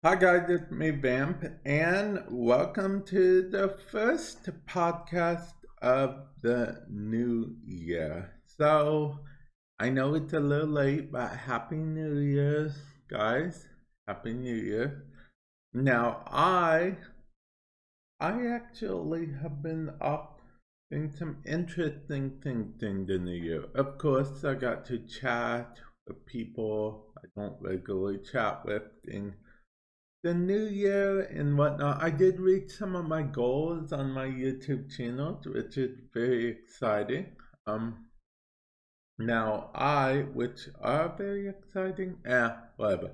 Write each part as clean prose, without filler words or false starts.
Hi guys, it's me Vamp, and welcome to the first podcast of the new year. So I know it's a little late, but Happy New Year's, guys! Happy New Year. Now I actually have been up doing some interesting things in the new year. Of course, I got to chat with people I don't regularly chat with in the new year and whatnot. I did reach some of my goals on my YouTube channel, which is very exciting. Um, which are very exciting, whatever.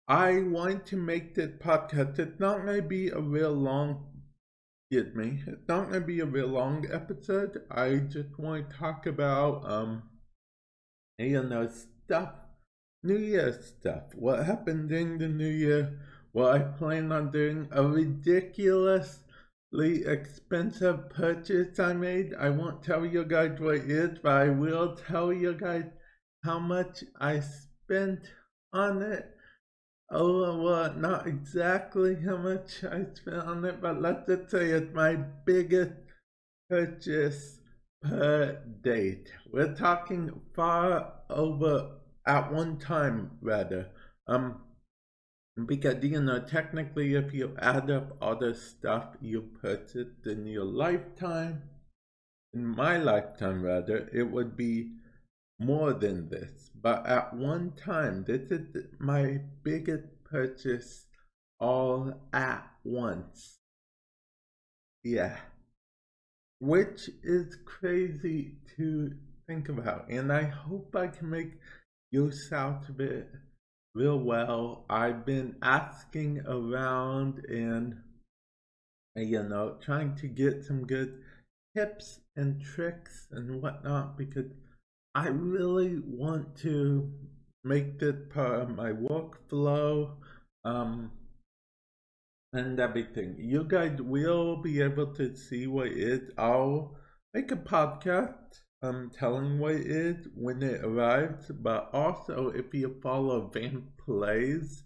I want to make this podcast. It's not going to be a real long, get me. It's not going to be a real long episode. I just want to talk about, stuff, New Year stuff. What happened during the New Year? Well, I plan on doing a ridiculously expensive purchase I made. I won't tell you guys what it is, but I will tell you guys how much I spent on it. Oh, well, not exactly how much I spent on it, but let's just say it's my biggest purchase per date. We're talking far over at one time rather. Because technically if you add up all the stuff you purchased in your lifetime, in my lifetime rather, it would be more than this. But at one time, this is my biggest purchase all at once. Yeah. Which is crazy to think about. And I hope I can make use out of it real well. I've been asking around and, trying to get some good tips and tricks and whatnot because I really want to make this part of my workflow. Um, and everything. You guys will be able to see what it is. I'll make a podcast telling what it is when it arrives, but also if you follow Vamp Plays,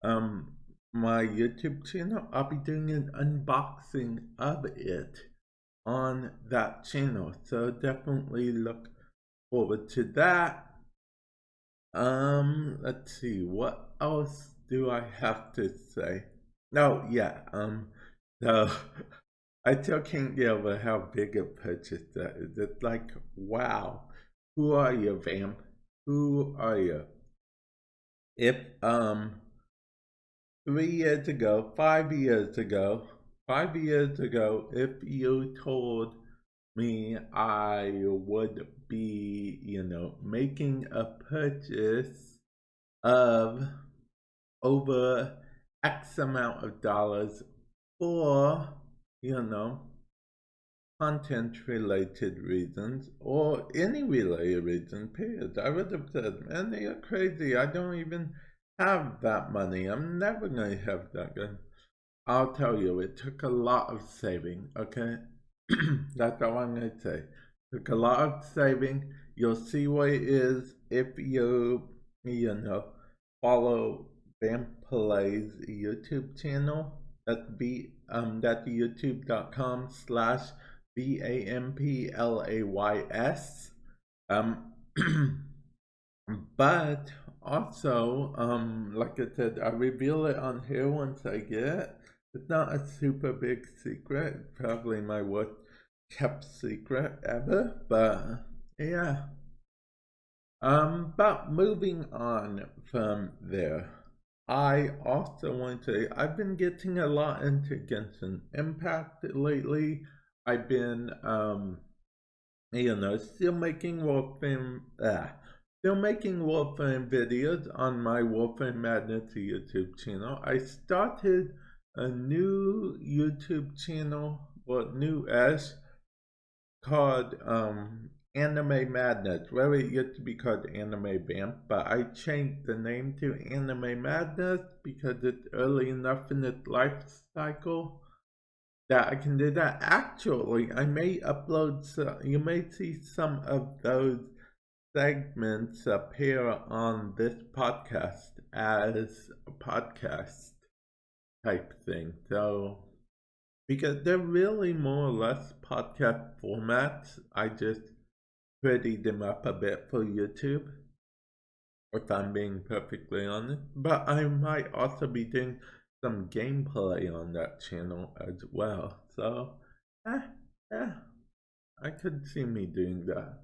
um my YouTube channel, I'll be doing an unboxing of it on that channel. So definitely look forward to that. Let's see, what else do I have to say? No, yeah, so I still can't get over how big a purchase that is. It's like, wow, who are you, Vamp? Who are you? If, 3 years ago, 5 years ago, 5 years ago, if you told me I would be, making a purchase of over X amount of dollars for, you know, content related reasons or any related reason, period. I would have said, man, you're crazy. I don't even have that money. I'm never going to have that gun. I'll tell you, it took a lot of saving, okay? That's all I'm going to say. It took a lot of saving. You'll see what it is if follow Vamp Play's YouTube channel. That's youtube.com/VAMPLAYS. Um, but also, like I said, I reveal it on here once I get it. It's not a super big secret. It's probably my worst kept secret ever. But yeah. But moving on from there, I also want to say I've been getting a lot into Genshin Impact lately. I've been, still making Warframe videos on my Warframe Madness YouTube channel. I started a new YouTube channel, new-ish, called Anime Madness. Well, it used to be called Anime Vamp, but I changed the name to Anime Madness because it's early enough in its life cycle that I can do that. Actually, I may upload you may see some of those segments appear on this podcast as a podcast. type thing. So, because they're really more or less podcast formats, I just pretty them up a bit for YouTube, if I'm being perfectly honest. But I might also be doing some gameplay on that channel as well. So, yeah, I could see me doing that.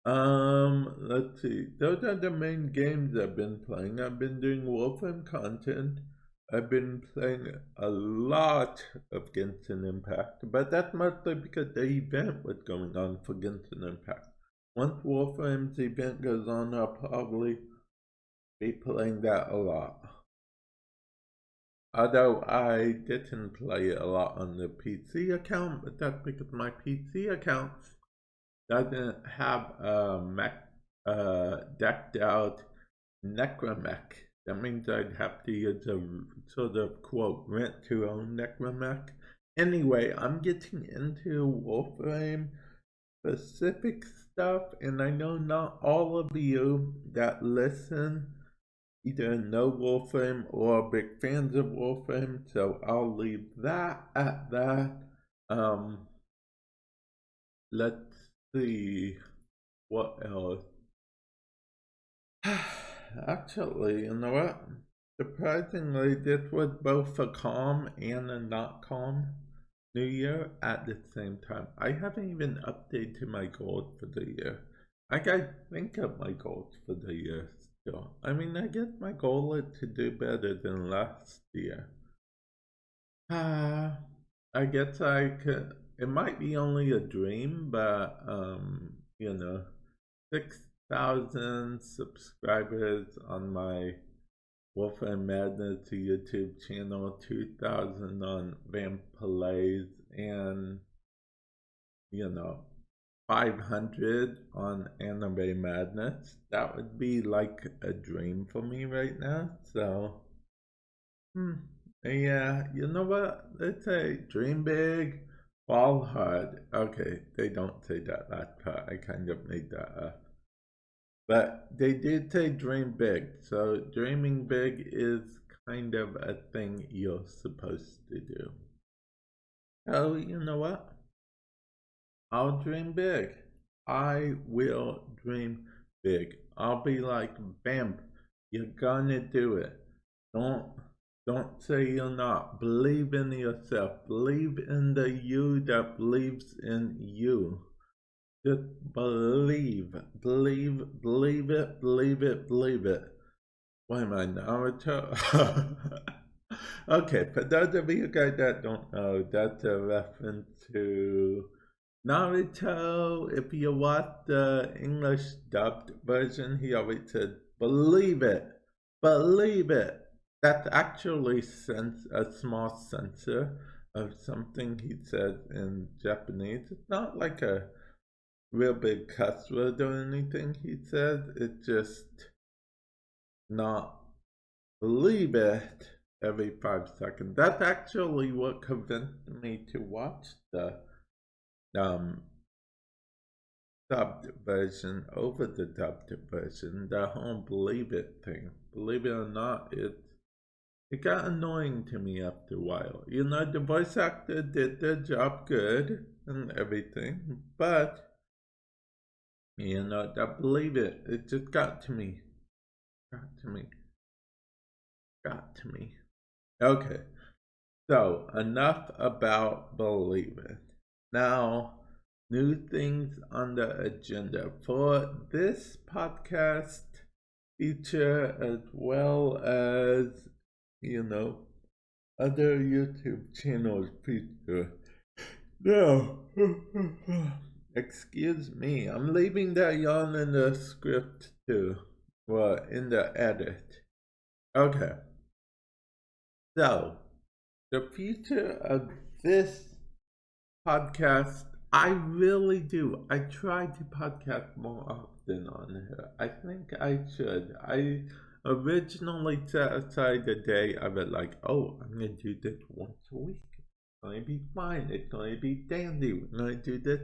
Let's see. Those are the main games I've been playing. I've been doing Wolfram content. I've been playing a lot of Genshin Impact, but that's mostly because the event was going on for Genshin Impact. Once Wolfram's event goes on, I'll probably be playing that a lot. Although I didn't play it a lot on the PC account, but that's because my PC account doesn't have a decked out necromech. That means I'd have to use a sort of quote rent to own necromech. Anyway, I'm getting into Warframe specific stuff, and I know not all of you that listen either know Warframe or are big fans of Warframe, so I'll leave that at that. Let's see what else. Actually, you know what? Surprisingly, this was both a calm and a not calm New Year at the same time. I haven't even updated my goals for the year. I gotta think of my goals for the year still. I mean, I guess my goal is to do better than last year. I guess I could. It might be only a dream, but you know, 6,000 subscribers on my Wolf and Madness YouTube channel, 2,000 on Vamp, and you know, 500 on Anime Madness. That would be like a dream for me right now. So, yeah, you know what? Let's say dream big, fall hard. Okay, they don't say that last part. I kind of made that up. But they did say dream big. So dreaming big is kind of a thing you're supposed to do. Oh, you know what? I'll dream big. I will dream big. I'll be like, Vamp, you're gonna do it. Don't say you're not. Believe in yourself. Believe in the you that believes in you. Just believe. Believe it, believe it, believe it. Why am I Naruto? Okay, for those of you guys that don't know, that's a reference to Naruto. If you watch the English dubbed version, he always said, believe it, believe it. That's actually a small censor of something he said in Japanese. It's not like a real big cuss word or anything he said. It's just not believe it every 5 seconds. That's actually what convinced me to watch the dubbed version over the dubbed version. The whole believe it thing. Believe it or not, it got annoying to me after a while. You know, the voice actor did their job good and everything, but you know, that believe it just got to me. Got to me. Got to me. Okay, so enough about believe it. Now, new things on the agenda for this podcast feature, as well as, you know, other YouTube channels feature. Now, excuse me, I'm leaving that yawn in the script too. Well, in the edit. Okay. So, the future of this podcast, I really do. I try to podcast more often on here. I think I should. I originally set aside a day of it like, oh, I'm going to do this once a week. It's going to be fine. It's going to be dandy. We're going to do this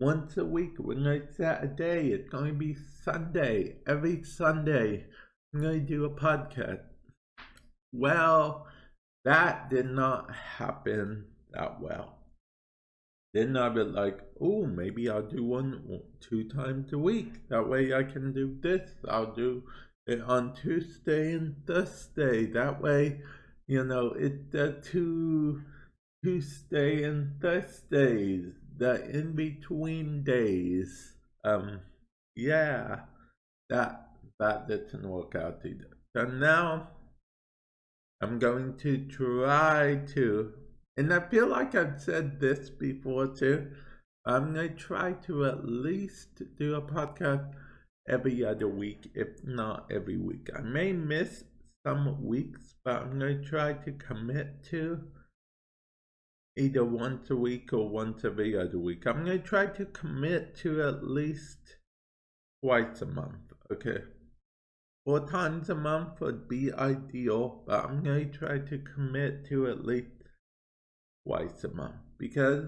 once a week. We're going to set a day. It's going to be Sunday. Every Sunday, I'm going to do a podcast. Well, That did not happen that well. Then I was like, oh, maybe I'll do one 2 times a week. That way I can do this. I'll do it on Tuesday and Thursday. That way, it's the Tuesday and Thursdays, the in between days. Yeah, that that didn't work out either. So now I'm going to try to, and I feel like I've said this before too. I'm going to try to at least do a podcast every other week, if not every week. I may miss some weeks, but I'm going to try to commit to either once a week or once every other week. I'm going to try to commit to at least twice a month, okay? 4 times a month would be ideal, but I'm going to try to commit to at least twice a month because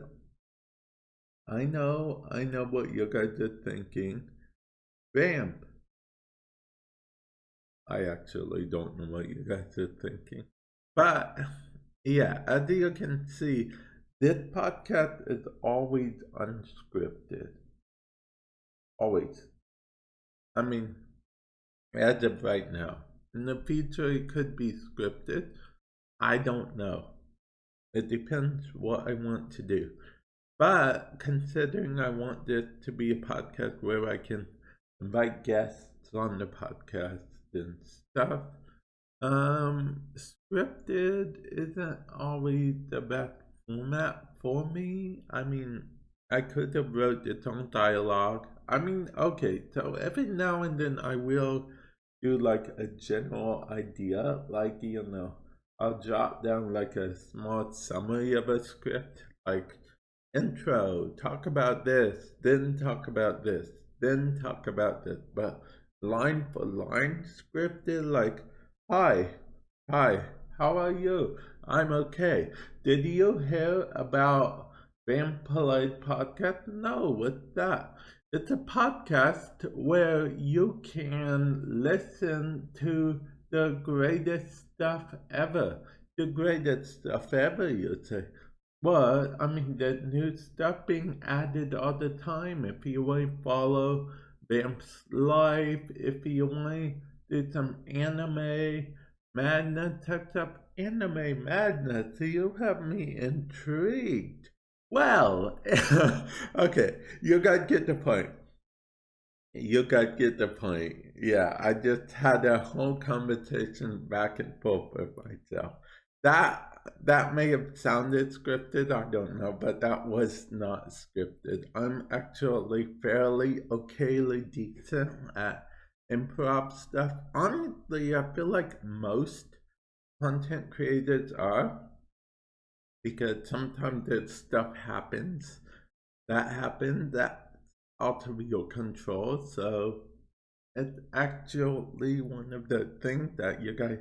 I know what you guys are thinking. Vamp. I actually don't know what you guys are thinking. But yeah, as you can see, this podcast is always unscripted. Always. I mean, as of right now. In the future, it could be scripted. I don't know. It depends what I want to do. But considering I want this to be a podcast where I can invite guests on the podcast and stuff, scripted isn't always the best format for me. I mean, I could have wrote its own dialogue. I mean, okay, so every now and then I will do like a general idea, like, I'll jot down like a small summary of a script, like intro, talk about this, then talk about this, then talk about this. But line for line scripted, like, hi, how are you? I'm okay. Did you hear about Vamp podcast? No, what's that? It's a podcast where you can listen to the greatest stuff ever. The greatest stuff ever, you'd say. Well, I mean, there's new stuff being added all the time. If you want to follow Vamp's life, if you want to do some anime madness, touch up anime madness, so you have me intrigued. Well, okay, you guys get the point. You guys get the point. Yeah, I just had a whole conversation back and forth with myself. That may have sounded scripted, I don't know, but that was not scripted. I'm actually fairly okayly decent at improv stuff. Honestly, I feel like most content creators are, because sometimes that stuff happens that's out of your control. So it's actually one of the things that you guys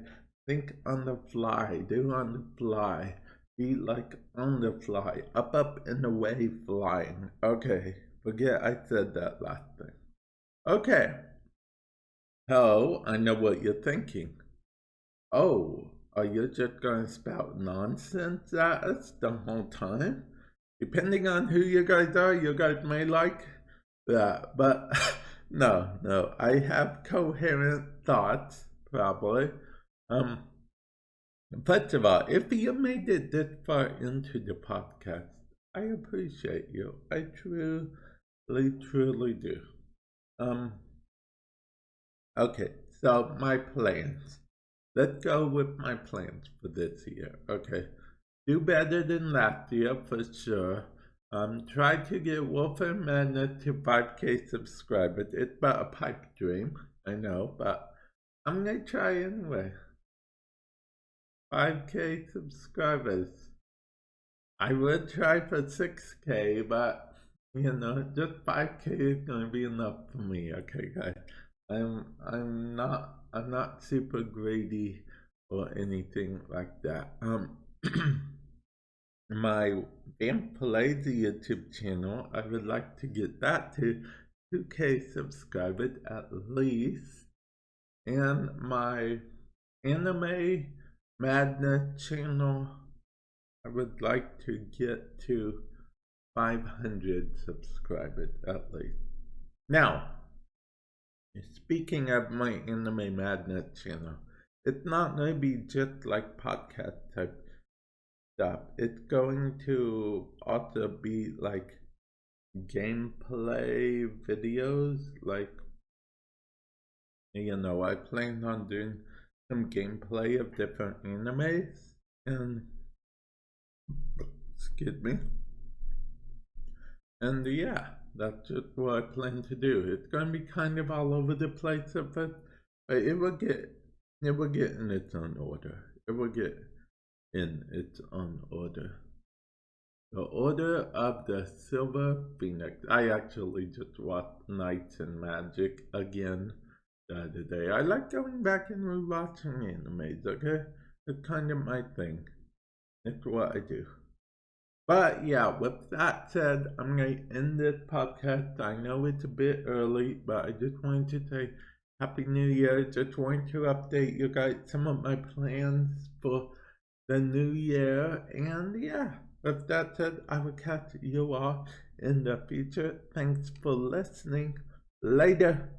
think on the fly, do on the fly, be like on the fly, up and away flying. Okay, forget I said that last thing. Okay, so I know what you're thinking. Oh, are you just going to spout nonsense at us the whole time? Depending on who you guys are, you guys may like that. But no, I have coherent thoughts, probably. First of all, if you made it this far into the podcast, I appreciate you. I truly do. Okay, so my plans. Let's go with my plans for this year. Okay, do better than last year for sure. Try to get Wolf and Madness to 5K subscribers. It's but a pipe dream, I know, but I'm gonna try anyway. 5K subscribers. I would try for 6K, but just 5K is gonna be enough for me. Okay, guys. I'm not super greedy or anything like that. My Vamp YouTube channel, I would like to get that to 2K subscribers at least. And my anime Madness channel. I would like to get to 500 subscribers at least. Now, speaking of my Anime Madness channel, it's not going to be just like podcast type stuff. It's going to also be like gameplay videos. Like, I plan on doing some gameplay of different animes. And, excuse me. And yeah, that's just what I plan to do. It's going to be kind of all over the place at first, but it will get in its own order. It will get in its own order. The Order of the Silver Phoenix. I actually just watched Knights and Magic again the other day. I like going back and rewatching animes, okay? It's kind of my thing. It's what I do. But yeah, with that said, I'm going to end this podcast. I know it's a bit early, but I just wanted to say Happy New Year. Just wanted to update you guys some of my plans for the new year. And yeah, with that said, I will catch you all in the future. Thanks for listening. Later.